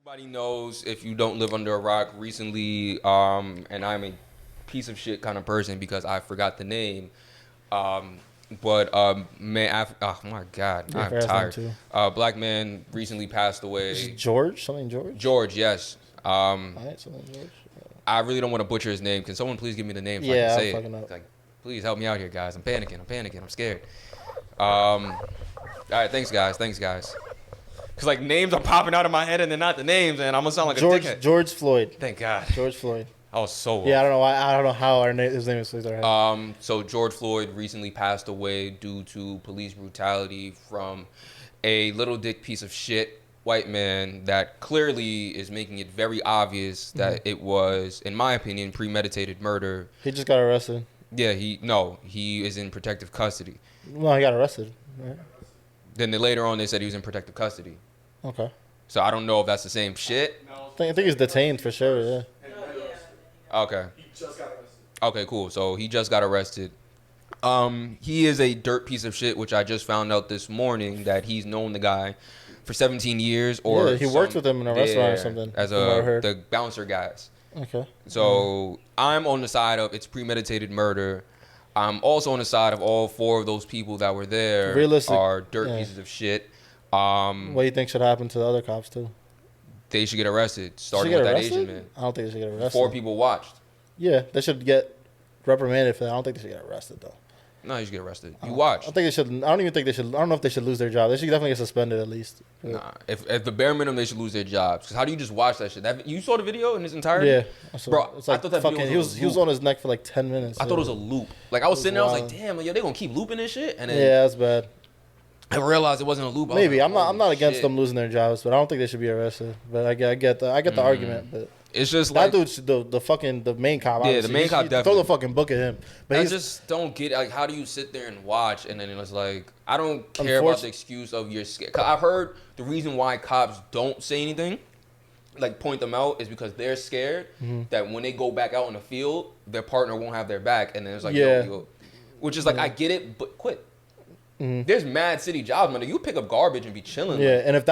Everybody knows if you don't live under a rock recently, and I'm a piece of shit kind of person because I forgot the name. Man, oh my God, Yeah, I'm tired. too. Black man recently passed Is away. it George? Something George? George, yes. Alright, something George. I really don't want to butcher his name. Can someone please give me the name so I Yeah, can I'm say it? fucking up. Like, please help me out here, guys. I'm panicking. I'm scared. All right, thanks, guys. Cause like names are popping out of my head and they're not the names, and I'm gonna sound like a dickhead. George Floyd. Thank God. George Floyd. I was so Yeah, I don't know why. I don't know how his name is Floyd. So George Floyd recently passed away due to police brutality from a little dick piece of shit white man that clearly is making it very obvious that it was, in my opinion, premeditated murder. He just got arrested. Yeah, he is in protective custody. No, he got arrested. Right? Then later on they said he was in protective custody. Okay. So I don't know if that's the same shit. I think he's detained for sure. Yeah. Okay. He just got arrested. Okay, cool. So he just got arrested. He is a dirt piece of shit, which I just found out this morning that he's known the guy for 17 years. Or yeah, he worked with him in a restaurant or something. As the bouncer guys. Okay. So I'm on the side of it's premeditated murder. I'm also on the side of all four of those people that were there are dirt pieces of shit. What do you think should happen to the other cops too? They should get arrested, starting with that Asian man. I don't think they should get arrested. 4 people watched. Yeah, they should get reprimanded for that. I don't think they should get arrested though. No, you should get arrested. You watched. I think they should. I don't even think they should. I don't know if they should lose their job. They should definitely get suspended at least. Nah, if the bare minimum, they should lose their jobs. Because how do you just watch that shit? You saw the video in its entirety? Yeah, bro. It's like I thought that fucking. video He was on his neck for like 10 minutes. I thought it was a loop. Like I was sitting there, I was like, damn, yo, they gonna keep looping this shit. And then that's bad. I realized it wasn't a loop. Maybe like, I'm not against them losing their jobs, but I don't think they should be arrested. But I get the argument. But it's just that like dude, the main cop. Yeah, the main cop definitely. Throw the fucking book at him. But I just don't get like how do you sit there and watch and then it's like I don't care about the excuse of you're scared. Cause I've heard the reason why cops don't say anything, like point them out, is because they're scared that when they go back out in the field, their partner won't have their back, and then it's like yo, which is like I get it, but quit. There's mad city jobs, man. You pick up garbage and be chilling. Yeah, like, and if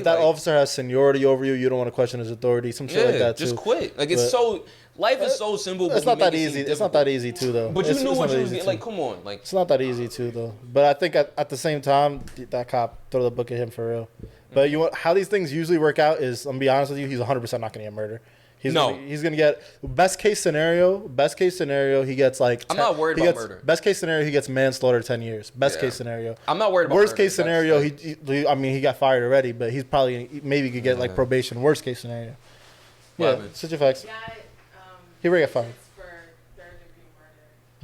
that officer has seniority over you, you don't want to question his authority. Some shit like that too. Just quit. Like life is so simple. It's not that easy. It's not that easy too, though. But you knew what you was getting. Like, come on, like it's not that easy too, though. But I think at the same time, that cop throw the book at him for real. But you know how these things usually work out is, I'm gonna be honest with you, he's 100% not gonna get murder. He's gonna get best case scenario. He gets like. I'm not worried about murder. Best case scenario, he gets manslaughter 10 years. Best case scenario. I'm not worried about worst murder. Case scenario, he got fired already, but he's probably maybe could get like probation. Worst case scenario. Such effects. He already got fired.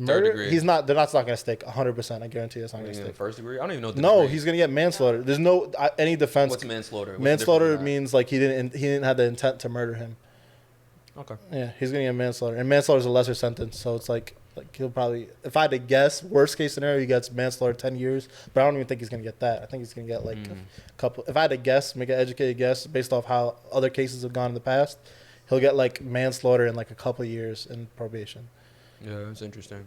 Third degree. He's not. They're not gonna stick 100%. I guarantee that's not gonna stick. First degree. I don't even know. No, he's gonna get manslaughter. There's no any defense. What's manslaughter? Manslaughter means like he didn't have the intent to murder him. Okay. Yeah, he's gonna get manslaughter, and manslaughter is a lesser sentence, so it's like he'll probably, if I had to guess, worst case scenario, he gets manslaughter 10 years, but I don't even think he's gonna get that. I think he's gonna get like a couple. If I had to guess, make an educated guess based off how other cases have gone in the past, he'll get like manslaughter in like a couple of years in probation. Yeah, that's interesting.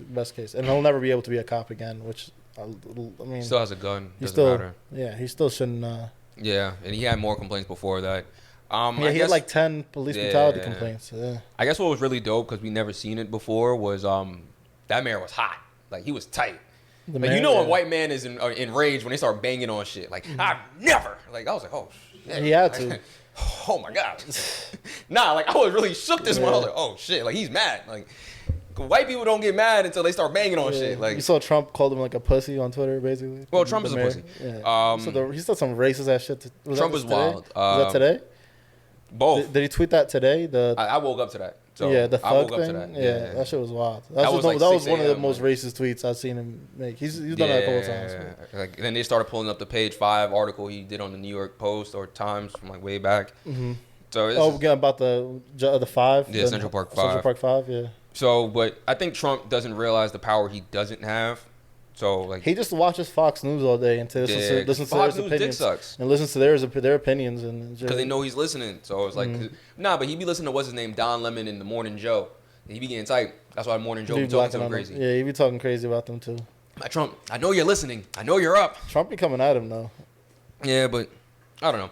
Best case, and he'll never be able to be a cop again. Which I mean, still has a gun. Doesn't matter. Yeah, he still shouldn't. Yeah, and he had more complaints before that. He had like 10 police brutality complaints. Yeah. I guess what was really dope, because we never seen it before, was that mayor was hot. Like, he was tight. Like, you know, a white man is enraged when they start banging on shit. Like, I've never. Like, I was like, oh shit. He had to. Oh my god. Nah, like I was really shook this one. I was like, oh shit. Like, he's mad. Like, white people don't get mad until they start banging on shit. Like, you saw Trump called him like a pussy on Twitter, basically. Well, Trump is a pussy. Yeah. He said some racist ass shit. Trump is wild. Was that today? Both. Did he tweet that today? I woke up to that. So yeah, the thug thing. Up to that. Yeah, that shit was wild. That was one of the most racist tweets I've seen him make. He's done that a couple times. Yeah. Like, then they started pulling up the Page 5 article he did on the New York Post or Times from like way back. So again about the 5. Yeah, Central Park 5. Central Park 5. Yeah. So, but I think Trump doesn't realize the power he doesn't have. So, like, he just watches Fox News all day and listens to their opinions. Sucks. And listens to their opinions, and because they know he's listening. So it's like, but he be listening to what's his name, Don Lemon in the Morning Joe. And he be getting tight. That's why Morning Joe be talking to him crazy. Yeah, he be talking crazy about them too. Trump, I know you're listening. I know you're up. Trump be coming at him though. Yeah, but I don't know.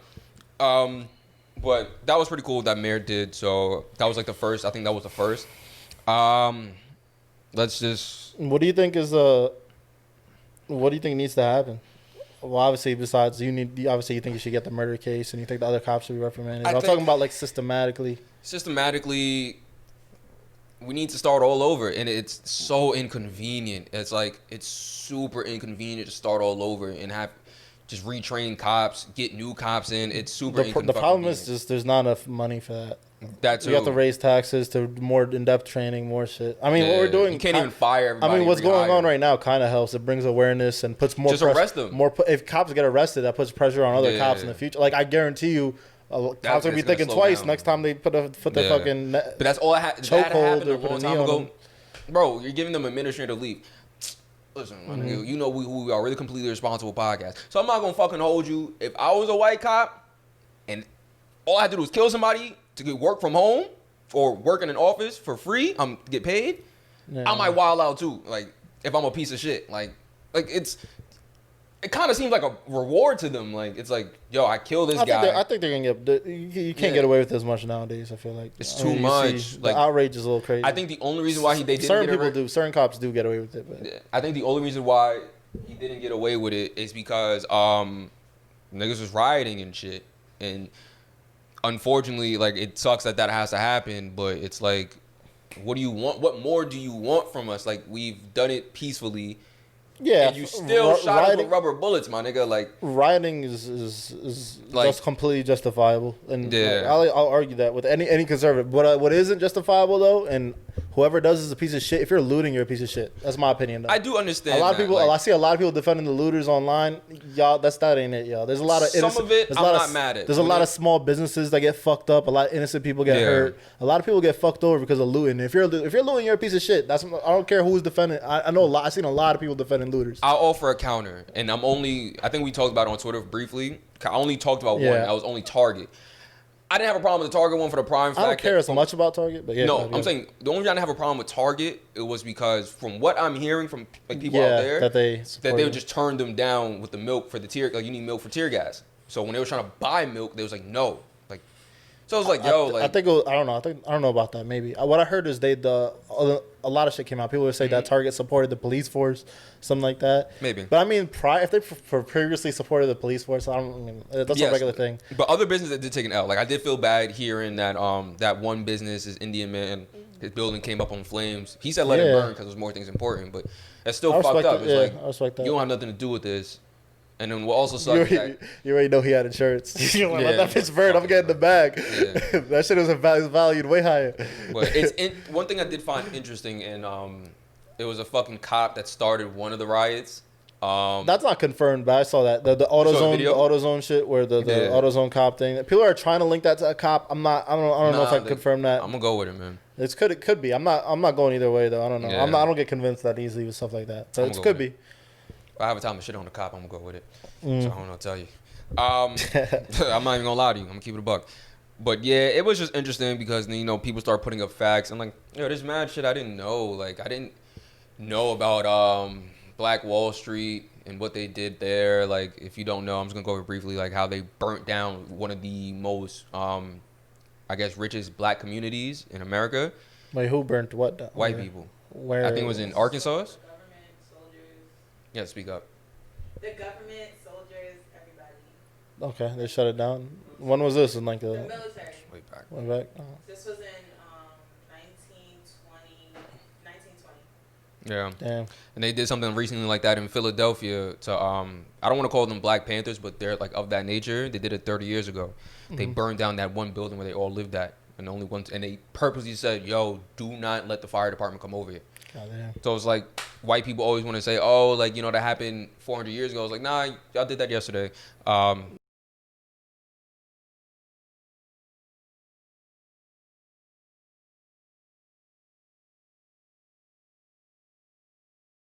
But that was pretty cool that Mayor did. So that was like the first. I think that was the first. Let's just. What do you think is what do you think needs to happen? Well, obviously, besides obviously you think you should get the murder case, and you think the other cops should be reprimanded. I'm talking about like systematically. Systematically, we need to start all over, and it's so inconvenient. It's like it's super inconvenient to start all over and have just retrain cops, get new cops in. It's super inconvenient. The problem is just there's not enough money for that. That too. You have to raise taxes to more in-depth training, more shit. I mean, what we're doing, you can't even fire everybody. I mean, what's going on right now kind of helps. It brings awareness and puts more. Just arrest them. If cops get arrested, that puts pressure on other cops in the future. Like I guarantee you, cops will be thinking twice next time they put their fucking. But that's all I had. That happened a long time ago. Bro, you're giving them administrative leave. Listen, you know who we are. We're the completely responsible podcast. So I'm not gonna fucking hold you. If I was a white cop, and all I had to do was kill somebody to get work from home or work in an office for free, get paid. I might wild out too. Like if I'm a piece of shit, like it kind of seems like a reward to them. Like it's like, yo, I killed this guy. I think they're gonna get. You can't get away with as much nowadays. I feel like it's too much. Like the outrage is a little crazy. I think the only reason why they didn't certain cops do get away with it. But yeah, I think the only reason why he didn't get away with it is because niggas was rioting and shit. And unfortunately, like it sucks that has to happen. But it's like, what do you want? What more do you want from us? Like we've done it peacefully. Yeah, and you still shot us with rubber bullets, my nigga. Like rioting is like, just completely justifiable, and yeah, I'll argue that with any conservative. What isn't justifiable though, and whoever does is a piece of shit. If you're looting, you're a piece of shit. That's my opinion. Though. I do understand. A lot of people. I see a lot of people defending the looters online. Y'all, that ain't it, y'all. There's a lot of innocent, some of it. I'm not mad at. There's a lot of small businesses that get fucked up. A lot of innocent people get hurt. A lot of people get fucked over because of looting. If you're looting, you're a piece of shit. I don't care who's defending. I know a lot. I've seen a lot of people defending looters. I'll offer a counter, and I think we talked about it on Twitter briefly. I only talked about one. I was only Target. I didn't have a problem with the Target one for the prime fact. I don't care as much about Target, but yeah. No, I'm saying the only reason I didn't have a problem with Target, it was because from what I'm hearing from like people out there, that they would just turn them down with the milk for the tear. Like you need milk for tear gas. So when they were trying to buy milk, they was like no. Like so I was like, yo, I think I don't know. I don't know about that. Maybe what I heard is a lot of shit came out. People would say that Target supported the police force, something like that. Maybe. But I mean, if they previously supported the police force, that's a regular thing. But other businesses did take an L. Like I did feel bad hearing that that one business, this Indian man, his building came up on flames. He said let it burn because there's more things important. But that's still fucked up. It's like I respect that. You don't have nothing to do with this. And then what also sucks is you already know he had insurance. You don't let that bitch burn. I'm getting the bag. Yeah. That shit was valued way higher. But one thing I did find interesting, and it was a fucking cop that started one of the riots. That's not confirmed, but I saw that the AutoZone shit where the AutoZone cop thing. People are trying to link that to a cop. I don't know if I can confirm that. I'm gonna go with it, man. It could be. I'm not going either way though. I don't know. Yeah. I don't get convinced that easily with stuff like that. But it could be. If I have a time to shit on the cop, I'm gonna go with it. So I don't know what to tell you. I'm not even gonna lie to you. I'm gonna keep it a buck. But yeah, it was just interesting because people start putting up facts. I'm like, there's mad shit I didn't know. Like I didn't know about Black Wall Street and what they did there. Like if you don't know, I'm just gonna go over briefly like how they burnt down one of the most I guess richest black communities in America. Wait, who burnt what down? White people. Where? I think it was in Arkansas. Yeah, speak up. The government, soldiers, everybody. Okay, they shut it down. When was this? In like the military. Way back. Oh. This was in 1920. Yeah. Damn. And they did something recently like that in Philadelphia to I don't want to call them Black Panthers, but they're like of that nature. They did it 30 years ago. Mm-hmm. They burned down that one building where they all lived at, and they purposely said, "Yo, do not let the fire department come over here." So it's like white people always want to say, oh, like, that happened 400 years ago. I was like, nah, y'all did that yesterday.